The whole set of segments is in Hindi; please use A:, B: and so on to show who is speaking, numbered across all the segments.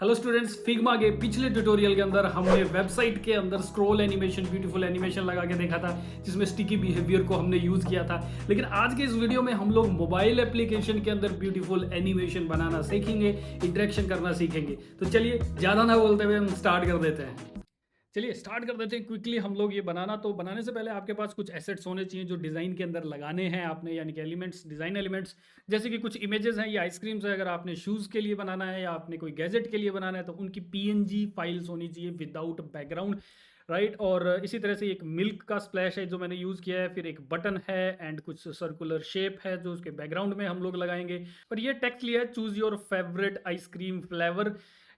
A: हेलो स्टूडेंट्स, फिग्मा के पिछले ट्यूटोरियल के अंदर हमने वेबसाइट के अंदर स्क्रॉल एनिमेशन, ब्यूटीफुल एनिमेशन लगा के देखा था, जिसमें स्टिकी बिहेवियर को हमने यूज किया था। लेकिन आज के इस वीडियो में हम लोग मोबाइल एप्लीकेशन के अंदर ब्यूटीफुल एनिमेशन बनाना सीखेंगे, इंटरेक्शन करना सीखेंगे। तो चलिए ज़्यादा ना बोलते हुए हम स्टार्ट कर देते हैं। चलिए स्टार्ट कर देते हैं क्विकली हम लोग ये बनाना। तो बनाने से पहले आपके पास कुछ एसेट्स होने चाहिए जो डिज़ाइन के अंदर लगाने हैं आपने, यानी कि एलिमेंट्स, डिज़ाइन एलिमेंट्स। जैसे कि कुछ इमेजेस हैं, ये आइसक्रीम्स है। अगर आपने शूज़ के लिए बनाना है या आपने कोई गैजेट के लिए बनाना है तो उनकी पीएनजी फाइल्स होनी चाहिए विदाउट बैकग्राउंड, राइट। और इसी तरह से एक मिल्क का स्प्लैश है जो मैंने यूज़ किया है, फिर एक बटन है एंड कुछ सर्कुलर शेप है जो उसके बैकग्राउंड में हम लोग लगाएंगे। पर ये टेक्स्ट लिया है, choose your favourite ice cream flavour,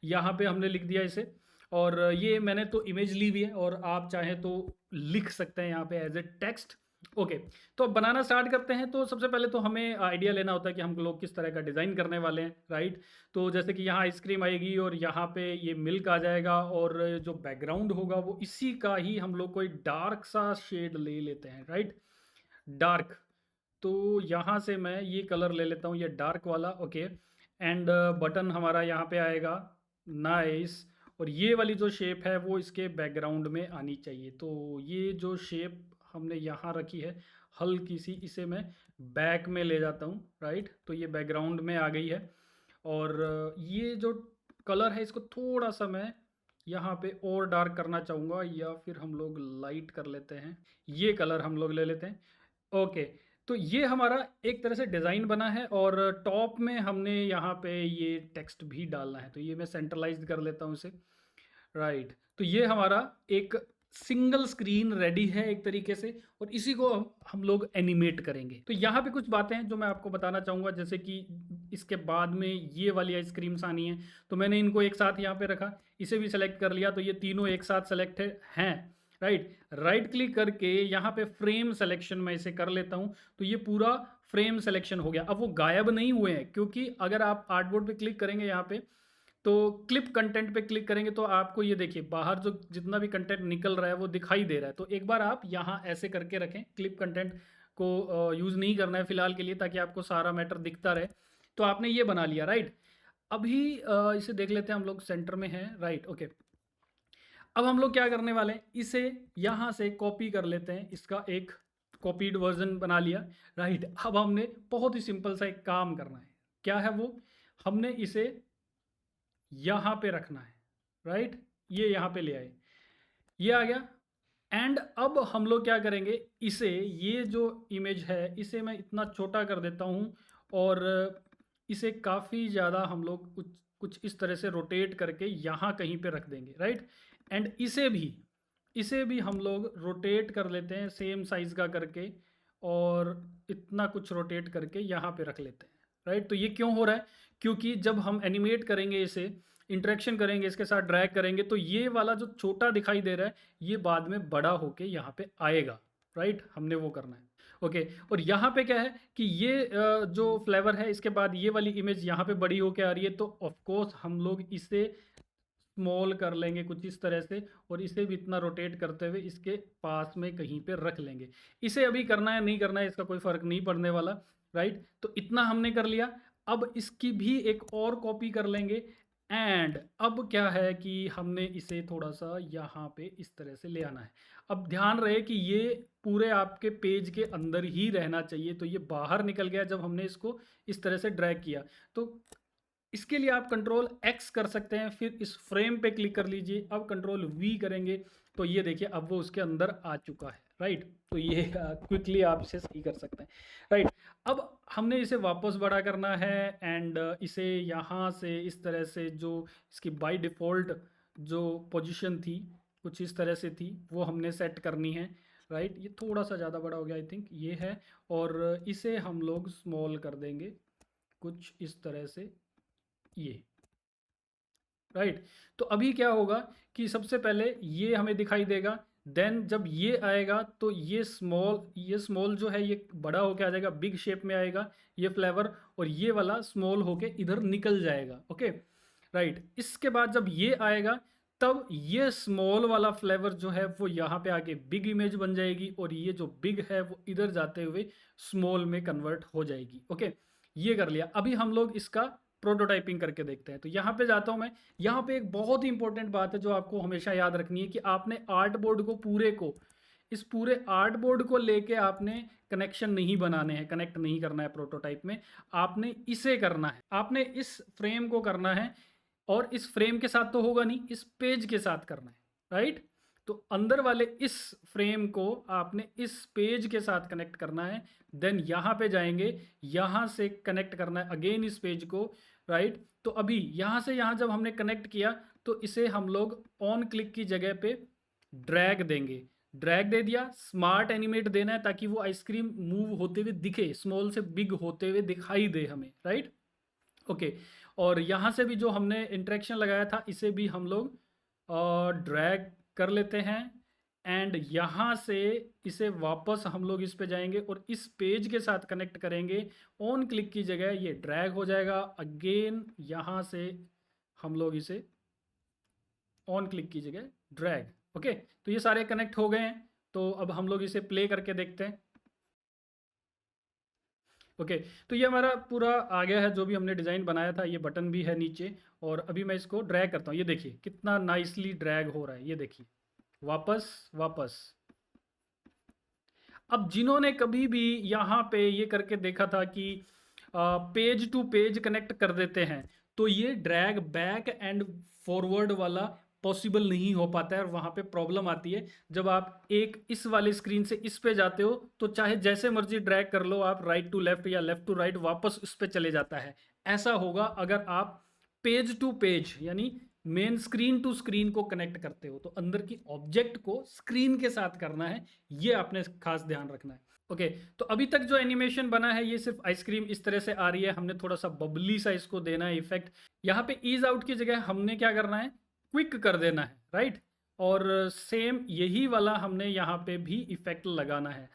A: यहाँ पे हमने लिख दिया इसे। और ये मैंने तो इमेज ली हुई है और आप चाहें तो लिख सकते हैं यहाँ पे एज ए टेक्स्ट। ओके, तो अब बनाना स्टार्ट करते हैं। तो सबसे पहले तो हमें आइडिया लेना होता है कि हम लोग किस तरह का डिज़ाइन करने वाले हैं, राइट। तो जैसे कि यहाँ आइसक्रीम आएगी और यहाँ पे ये मिल्क आ जाएगा और जो बैकग्राउंड होगा वो इसी का ही हम लोग कोई डार्क सा शेड ले लेते हैं, राइट। डार्क, तो यहाँ से मैं ये कलर ले लेता हूँ, ये डार्क वाला। ओके, एंड बटन हमारा यहाँ पे आएगा, नाइस। और ये वाली जो शेप है वो इसके बैकग्राउंड में आनी चाहिए। तो ये जो शेप हमने यहाँ रखी है हल्की सी, इसे मैं बैक में ले जाता हूँ, राइट। तो ये बैकग्राउंड में आ गई है। और ये जो कलर है इसको थोड़ा सा मैं यहाँ पे और डार्क करना चाहूँगा, या फिर हम लोग लाइट कर लेते हैं, ये कलर हम लोग ले लेते हैं। ओके, तो ये हमारा एक तरह से डिज़ाइन बना है और टॉप में हमने यहाँ पे ये टेक्स्ट भी डालना है। तो ये मैं सेंट्रलाइज्ड कर लेता हूँ इसे, राइट। तो ये हमारा एक सिंगल स्क्रीन रेडी है एक तरीके से, और इसी को हम लोग एनिमेट करेंगे। तो यहाँ पे कुछ बातें हैं जो मैं आपको बताना चाहूँगा, जैसे कि इसके बाद में ये वाली आइसक्रीम्स आनी है। तो मैंने इनको एक साथ यहाँ पे रखा, इसे भी सेलेक्ट कर लिया, तो ये तीनों एक साथ सेलेक्ट हैं, राइट। राइट क्लिक करके यहाँ पे फ्रेम सिलेक्शन मैं इसे कर लेता हूँ, तो ये पूरा फ्रेम सिलेक्शन हो गया। अब वो गायब नहीं हुए हैं, क्योंकि अगर आप आर्टबोर्ड पे क्लिक करेंगे यहाँ पे, तो क्लिप कंटेंट पे क्लिक करेंगे तो आपको ये देखिए बाहर जो जितना भी कंटेंट निकल रहा है वो दिखाई दे रहा है। तो एक बार आप यहाँ ऐसे करके रखें, क्लिप कंटेंट को यूज़ नहीं करना है फिलहाल के लिए, ताकि आपको सारा मैटर दिखता रहे। तो आपने ये बना लिया, राइट। अभी इसे देख लेते हैं, हम लोग सेंटर में हैं, राइट। ओके, अब हम लोग क्या करने वाले हैं, इसे यहाँ से कॉपी कर लेते हैं, इसका एक कॉपीड वर्जन बना लिया, राइट। अब हमने बहुत ही सिंपल सा एक काम करना है। क्या है वो, हमने इसे यहाँ पे रखना है, राइट। ये यहाँ पे ले आए, ये आ गया। एंड अब हम लोग क्या करेंगे, इसे, ये जो इमेज है इसे मैं इतना छोटा कर देता हूँ और इसे काफ़ी ज़्यादा हम लोग कुछ कुछ इस तरह से रोटेट करके यहाँ कहीं पे रख देंगे, राइट। एंड इसे भी हम लोग रोटेट कर लेते हैं सेम साइज़ का करके, और इतना कुछ रोटेट करके यहाँ पे रख लेते हैं, राइट। तो ये क्यों हो रहा है, क्योंकि जब हम एनिमेट करेंगे, इसे इंटरेक्शन करेंगे, इसके साथ ड्रैग करेंगे, तो ये वाला जो छोटा दिखाई दे रहा है ये बाद में बड़ा होके यहाँ पे आएगा, राइट। हमने वो करना है। ओके, और यहाँ पे क्या है कि ये जो फ्लेवर है इसके बाद ये वाली इमेज यहाँ पे बड़ी होके आ रही है, तो ऑफ कोर्स हम लोग इसे स्मॉल कर लेंगे कुछ इस तरह से, और इसे भी इतना रोटेट करते हुए इसके पास में कहीं पे रख लेंगे। इसे अभी करना है नहीं करना है इसका कोई फ़र्क नहीं पड़ने वाला, राइट। तो इतना हमने कर लिया। अब इसकी भी एक और कॉपी कर लेंगे। एंड अब क्या है कि हमने इसे थोड़ा सा यहाँ पे इस तरह से ले आना है। अब ध्यान रहे कि ये पूरे आपके पेज के अंदर ही रहना चाहिए, तो ये बाहर निकल गया जब हमने इसको इस तरह से ड्रैग किया। तो इसके लिए आप कंट्रोल एक्स कर सकते हैं, फिर इस फ्रेम पे क्लिक कर लीजिए। अब कंट्रोल वी करेंगे तो ये देखिए अब वो उसके अंदर आ चुका है, राइट। तो ये क्विकली आप इसे सही कर सकते हैं, राइट। अब हमने इसे वापस बड़ा करना है एंड इसे यहाँ से इस तरह से, जो इसकी बाय डिफ़ॉल्ट जो पोजीशन थी कुछ इस तरह से थी, वो हमने सेट करनी है, राइट। ये थोड़ा सा ज़्यादा बड़ा हो गया, आई थिंक ये है। और इसे हम लोग स्मॉल कर देंगे कुछ इस तरह से, ये, राइट। तो अभी क्या होगा कि सबसे पहले ये हमें दिखाई देगा, देन जब ये आएगा तो ये स्मॉल जो है ये बड़ा होके आ जाएगा, बिग शेप में आएगा ये फ्लेवर, और ये वाला स्मॉल होके इधर निकल जाएगा। Okay, right. इसके बाद जब ये आएगा तब ये स्मॉल वाला फ्लेवर जो है वो यहाँ पे आके बिग इमेज बन जाएगी, और ये जो बिग है वो इधर जाते हुए स्मॉल में कन्वर्ट हो जाएगी। ओके, ये कर लिया। अभी हम लोग इसका प्रोटोटाइपिंग करके देखते हैं। तो यहाँ पे जाता हूँ मैं। यहाँ पे एक बहुत ही इंपॉर्टेंट बात है जो आपको हमेशा याद रखनी है कि आपने आर्ट बोर्ड को इस पूरे आर्ट बोर्ड को लेके आपने कनेक्शन नहीं बनाने हैं, कनेक्ट नहीं करना है प्रोटोटाइप में। आपने इसे करना है, आपने इस फ्रेम को करना है, और इस फ्रेम के साथ तो होगा नहीं, इस पेज के साथ करना है, राइट। तो अंदर वाले इस फ्रेम को आपने इस पेज के साथ कनेक्ट करना है। देन यहाँ पे जाएंगे, यहाँ से कनेक्ट करना है अगेन इस पेज को, राइट। तो अभी यहाँ से यहाँ जब हमने कनेक्ट किया तो इसे हम लोग ऑन क्लिक की जगह पे ड्रैग देंगे। ड्रैग दे दिया, स्मार्ट एनिमेट देना है ताकि वो आइसक्रीम मूव होते हुए दिखे, स्मॉल से बिग होते हुए दिखाई दे हमें, राइट। ओके, और यहाँ से भी जो हमने इंटरेक्शन लगाया था इसे भी हम लोग ड्रैग कर लेते हैं, एंड यहाँ से इसे वापस हम लोग इस पे जाएंगे और इस पेज के साथ कनेक्ट करेंगे। ऑन क्लिक की जगह ये ड्रैग हो जाएगा, अगेन यहाँ से हम लोग इसे ऑन क्लिक की जगह ड्रैग। ओके, तो ये सारे कनेक्ट हो गए हैं। तो अब हम लोग इसे प्ले करके देखते हैं। ओके, तो ये हमारा पूरा आ गया है, जो भी हमने डिज़ाइन बनाया था। ये बटन भी है नीचे, और अभी मैं इसको ड्रैग करता हूँ। ये देखिए कितना नाइसली ड्रैग हो रहा है, ये देखिए, वापस वापस। अब जिन्होंने कभी भी यहाँ पे ये करके देखा था कि पेज टू पेज कनेक्ट कर देते हैं, तो ये ड्रैग बैक एंड फॉरवर्ड वाला पॉसिबल नहीं हो पाता है, और वहाँ पे प्रॉब्लम आती है। जब आप एक इस वाले स्क्रीन से इस पे जाते हो तो चाहे जैसे मर्जी ड्रैग कर लो आप, राइट टू लेफ्ट या लेफ्ट टू राइट, वापस उस पे चले जाता है। ऐसा होगा अगर आप पेज टू पेज यानी मेन स्क्रीन टू स्क्रीन को कनेक्ट करते हो, तो अंदर की ऑब्जेक्ट को स्क्रीन के साथ करना है, ये आपने खास ध्यान रखना है। ओके, तो अभी तक जो एनिमेशन बना है ये सिर्फ आइसक्रीम इस तरह से आ रही है। हमने थोड़ा सा बबली सा इसको देना है इफेक्ट। यहाँ पे ईज आउट की जगह हमने क्या करना है, क्विक कर देना है, राइट। और सेम यही वाला हमने यहाँ पे भी इफेक्ट लगाना है।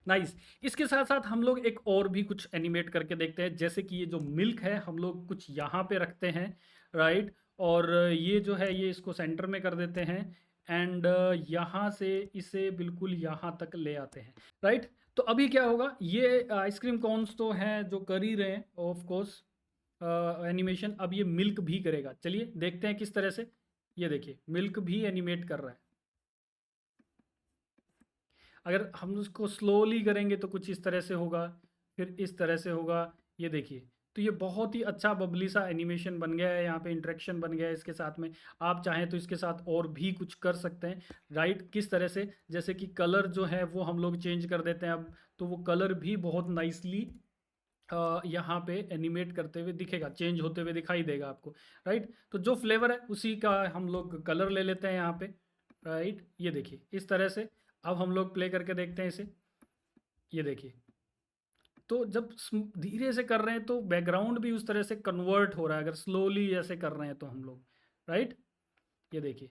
A: नाइस। इसके साथ साथ हम लोग एक और भी कुछ एनिमेट करके देखते हैं, जैसे कि ये जो मिल्क है हम लोग कुछ यहाँ पे रखते हैं, राइट। और ये जो है ये इसको सेंटर में कर देते हैं, एंड यहाँ से इसे बिल्कुल यहाँ तक ले आते हैं, राइट। तो अभी क्या होगा, ये आइसक्रीम कॉन्स तो हैं जो कर ही रहे हैं ऑफ कोर्स एनिमेशन। अब ये मिल्क भी करेगा, चलिए देखते हैं किस तरह से। ये देखिए मिल्क भी एनिमेट कर रहा है। अगर हम उसको स्लोली करेंगे तो कुछ इस तरह से होगा, फिर इस तरह से होगा, ये देखिए। तो ये बहुत ही अच्छा बबली सा एनिमेशन बन गया है, यहाँ पे इंटरेक्शन बन गया है इसके साथ में। आप चाहें तो इसके साथ और भी कुछ कर सकते हैं, राइट। किस तरह से, जैसे कि कलर जो है वो हम लोग चेंज कर देते हैं अब, तो वो कलर भी बहुत नाइसली यहाँ पे एनिमेट करते हुए दिखेगा, चेंज होते हुए दिखाई देगा आपको, राइट। तो जो फ्लेवर है उसी का हम लोग कलर ले लेते हैं यहाँ पे, राइट। ये देखिए इस तरह से। अब हम लोग प्ले करके देखते हैं इसे, ये देखिए। तो जब धीरे से कर रहे हैं तो बैकग्राउंड भी उस तरह से कन्वर्ट हो रहा है, अगर स्लोली ऐसे कर रहे हैं तो हम लोग, राइट। ये देखिए,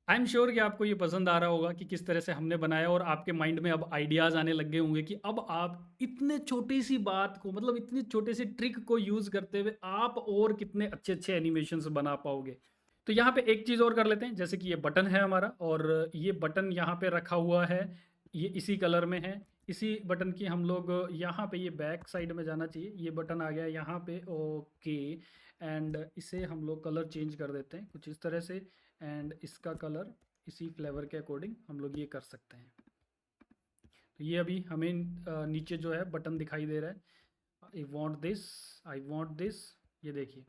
A: आई एम श्योर कि आपको ये पसंद आ रहा होगा कि किस तरह से हमने बनाया, और आपके माइंड में अब आइडियाज़ आने लग गए होंगे कि अब आप इतने छोटी सी बात को, मतलब इतनी छोटे सी ट्रिक को यूज़ करते हुए आप और कितने अच्छे अच्छे एनिमेशंस बना पाओगे। तो यहाँ पे एक चीज़ और कर लेते हैं, जैसे कि ये बटन है हमारा, और ये बटन यहाँ पे रखा हुआ है, ये इसी कलर में है। इसी बटन की हम लोग यहाँ पे, ये बैक साइड में जाना चाहिए, ये बटन आ गया यहाँ पे, ओके। एंड इसे हम लोग कलर चेंज कर देते हैं कुछ इस तरह से, एंड इसका कलर इसी फ्लेवर के अकॉर्डिंग हम लोग ये कर सकते हैं। तो ये अभी हमें नीचे जो है बटन दिखाई दे रहा है, I want this, I want this, ये देखिए।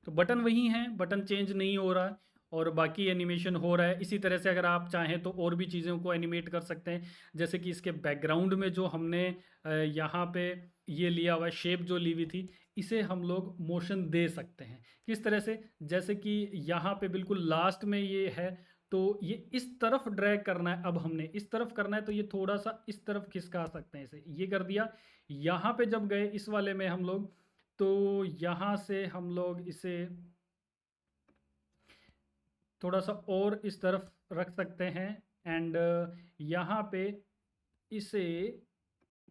A: तो बटन वही हैं, बटन चेंज नहीं हो रहा है, और बाकी एनिमेशन हो रहा है। इसी तरह से अगर आप चाहें तो और भी चीज़ों को एनिमेट कर सकते हैं, जैसे कि इसके बैकग्राउंड में जो हमने यहाँ पे ये लिया हुआ शेप जो ली हुई थी, इसे हम लोग मोशन दे सकते हैं। किस तरह से, जैसे कि यहाँ पे बिल्कुल लास्ट में ये है, तो ये इस तरफ ड्रैग करना है, अब हमने इस तरफ करना है, तो ये थोड़ा सा इस तरफ खिसका सकते हैं इसे, ये कर दिया। यहाँ पे जब गए इस वाले में हम लोग, तो यहाँ से हम लोग इसे थोड़ा सा और इस तरफ रख सकते हैं, एंड यहाँ पे इसे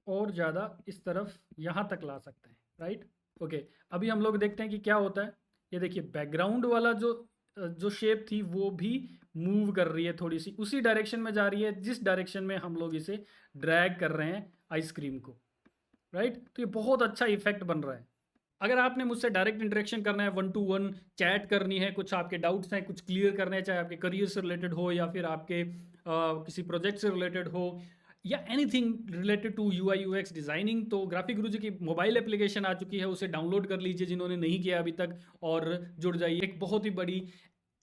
A: और ज़्यादा इस तरफ यहाँ तक ला सकते हैं, राइट। ओके, अभी हम लोग देखते हैं कि क्या होता है। ये देखिए बैकग्राउंड वाला जो शेप थी वो भी मूव कर रही है, थोड़ी सी उसी डायरेक्शन में जा रही है जिस डायरेक्शन में हम लोग इसे ड्रैग कर रहे हैं आइसक्रीम को। राइट? तो ये बहुत अच्छा इफेक्ट बन रहा है। अगर आपने मुझसे डायरेक्ट इंटरेक्शन करना है, 1 टू 1 चैट करनी है, कुछ आपके डाउट्स हैं, कुछ क्लियर करने हैं, चाहे आपके करियर से रिलेटेड हो या फिर आपके किसी प्रोजेक्ट से रिलेटेड हो या anything related to UI UX designing, तो ग्राफिक गुरुजी की मोबाइल एप्लीकेशन आ चुकी है, उसे डाउनलोड कर लीजिए जिन्होंने नहीं किया अभी तक, और जुड़ जाइए एक बहुत ही बड़ी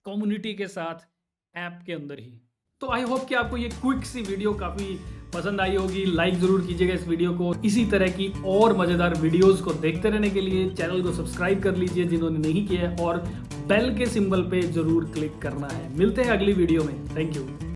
A: कम्युनिटी के साथ ऐप के अंदर ही। तो आई होप कि आपको ये क्विक सी वीडियो काफ़ी पसंद आई होगी। लाइक ज़रूर कीजिएगा इस वीडियो को। इसी तरह की और मज़ेदार वीडियोस को देखते रहने के लिए चैनल को सब्सक्राइब कर लीजिए जिन्होंने नहीं किया है, और बेल के सिंबल पे ज़रूर क्लिक करना है। मिलते हैं अगली वीडियो में। Thank you.